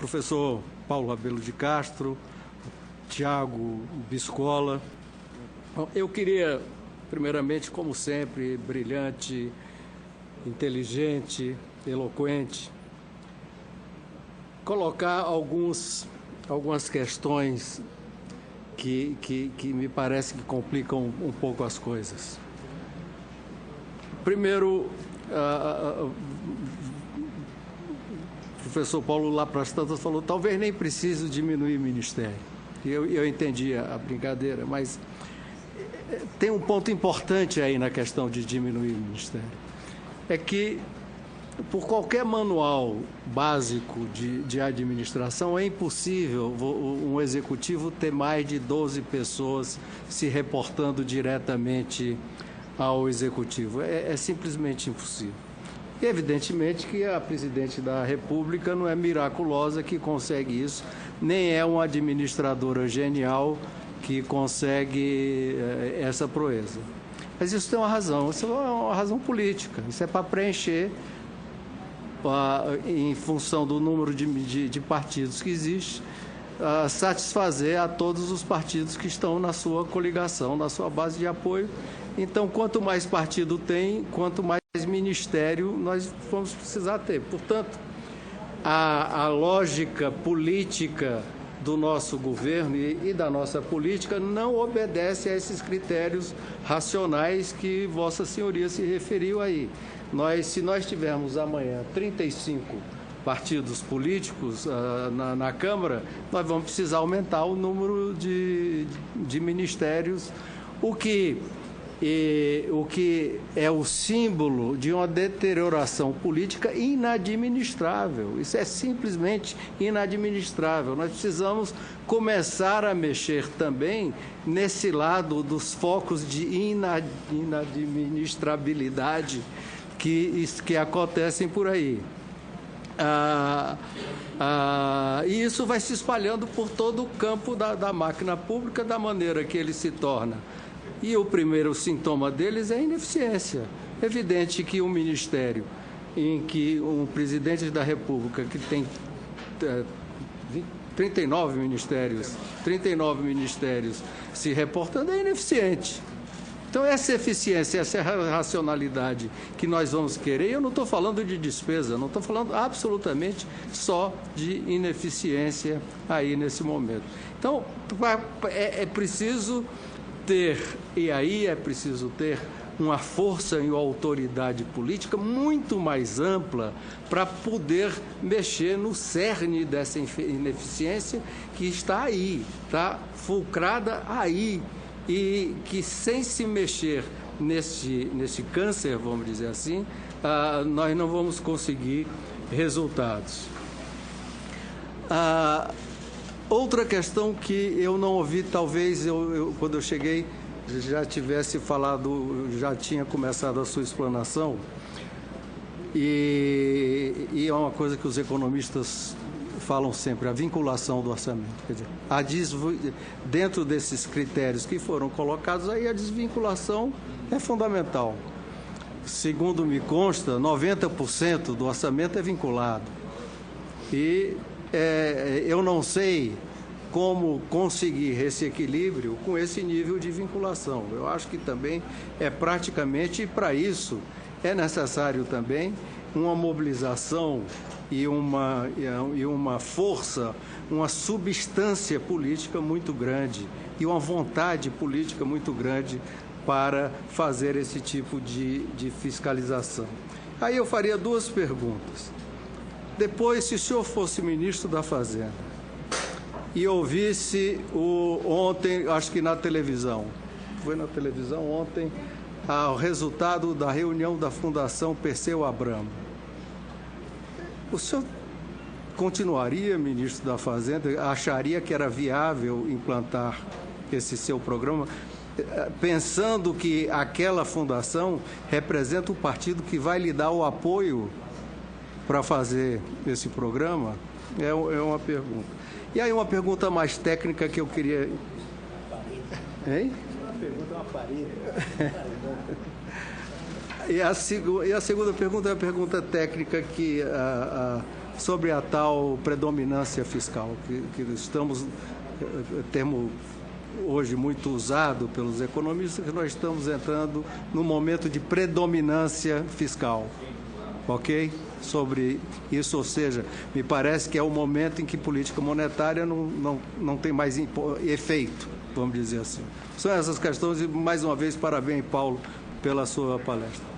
professor Paulo Rabelo de Castro, Tiago Biscola. Eu queria, primeiramente, como sempre, brilhante, inteligente, eloquente, colocar algumas questões que me parece que complicam um pouco as coisas. Primeiro, o professor Paulo lá para as tantas falou, talvez nem precise diminuir o ministério. Eu entendi a brincadeira, mas tem um ponto importante aí na questão de diminuir o ministério. É que, por qualquer manual básico de administração, é impossível um executivo ter mais de 12 pessoas se reportando diretamente ao executivo. É simplesmente impossível. E, evidentemente, que a presidente da República não é miraculosa que consegue isso, nem é uma administradora genial que consegue essa proeza. Mas isso tem uma razão, isso é uma razão política, isso é para preencher, em função do número de partidos que existe, satisfazer a todos os partidos que estão na sua coligação, na sua base de apoio. Então, quanto mais partido tem, quanto mais ministério nós vamos precisar ter. Portanto, a lógica política do nosso governo e da nossa política não obedece a esses critérios racionais que Vossa Senhoria se referiu aí. Se nós tivermos amanhã 35 partidos políticos na Câmara, nós vamos precisar aumentar o número de ministérios, o que é o símbolo de uma deterioração política inadministrável. Isso é simplesmente inadministrável. Nós precisamos começar a mexer também nesse lado dos focos de inadministrabilidade que acontecem por aí. E isso vai se espalhando por todo o campo da máquina pública, da maneira que ele se torna. E o primeiro sintoma deles é a ineficiência. É evidente que um ministério em que um presidente da República, que tem 39 ministérios se reportando, é ineficiente. Então, essa eficiência, essa racionalidade que nós vamos querer, eu não estou falando de despesa, não estou falando absolutamente só de ineficiência aí nesse momento. Então, é preciso ter uma força e uma autoridade política muito mais ampla para poder mexer no cerne dessa ineficiência que está aí, está fulcrada aí, e que sem se mexer nesse câncer, vamos dizer assim, nós não vamos conseguir resultados. Outra questão que eu não ouvi, talvez quando eu cheguei já tivesse falado, já tinha começado a sua explanação, e é uma coisa que os economistas falam sempre, a vinculação do orçamento. Quer dizer, dentro desses critérios que foram colocados aí, a desvinculação é fundamental. Segundo me consta, 90% do orçamento é vinculado. E eu não sei como conseguir esse equilíbrio com esse nível de vinculação. Eu acho que também é praticamente, e para isso é necessário também uma mobilização e uma força, uma substância política muito grande e uma vontade política muito grande para fazer esse tipo de fiscalização. Aí eu faria duas perguntas. Depois, se o senhor fosse ministro da Fazenda e ouvisse ontem, acho que na televisão, foi na televisão ontem, o resultado da reunião da Fundação Perseu Abramo, o senhor continuaria ministro da Fazenda? Acharia que era viável implantar esse seu programa, pensando que aquela fundação representa o partido que vai lhe dar o apoio para fazer esse programa? É uma pergunta. E aí uma pergunta mais técnica que eu queria... Hein? Uma pergunta é uma parede. E a segunda pergunta é a pergunta técnica que sobre a tal predominância fiscal, que estamos, termo hoje muito usado pelos economistas, que nós estamos entrando num momento de predominância fiscal, ok? Sobre isso, ou seja, me parece que é o momento em que política monetária não tem mais efeito, vamos dizer assim. São essas questões e, mais uma vez, parabéns, Paulo, pela sua palestra.